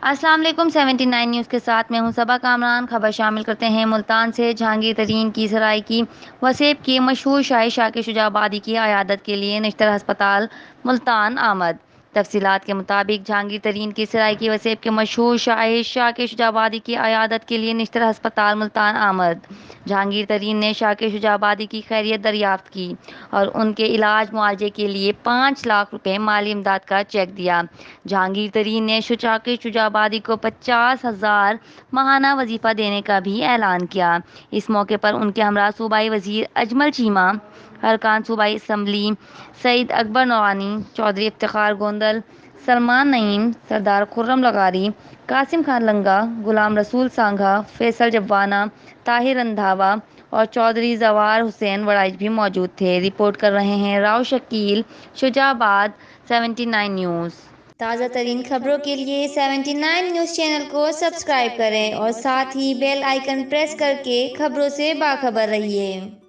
السلام علیکم 79 نیوز کے ساتھ میں ہوں صبا کامران۔ خبر شامل کرتے ہیں ملتان سے۔ جہانگیر ترین کی سرائے کی وسیب کے مشہور شاعر شاکر شجاع آبادی کی عیادت کے لیے نشتر ہسپتال ملتان آمد۔ تفصیلات کے مطابق جہانگیر ترین کی سرائے کی وسیب کے مشہور شاعر شاکر شجاع آبادی کی عیادت کے لیے نشتر ہسپتال ملتان آمد۔ جہانگیر ترین نے شاکر شجاع آبادی کی خیریت دریافت کی اور ان کے علاج معالجے کے لیے 5 لاکھ روپے مالی امداد کا چیک دیا۔ جہانگیر ترین نے شاکر شجاع آبادی کو 50,000 ماہانہ وظیفہ دینے کا بھی اعلان کیا۔ اس موقع پر ان کے ہمراہ صوبائی وزیر اجمل چیمہ، ارکان صوبائی اسمبلی سعید اکبر نورانی، چودھری افتخار گوندل، سلمان نعیم، سردار خرم لغاری، قاسم خان لنگا، غلام رسول سانگھا، فیصل جبانہ، طاہر رندھاوا اور چودھری زوار حسین وڑائچ بھی موجود تھے۔ رپورٹ کر رہے ہیں راؤ شکیل، شجاع آباد، 79 نیوز۔ تازہ ترین خبروں کے لیے 79 نیوز چینل کو سبسکرائب کریں اور ساتھ ہی بیل آئیکن پریس کر کے خبروں سے باخبر رہیے۔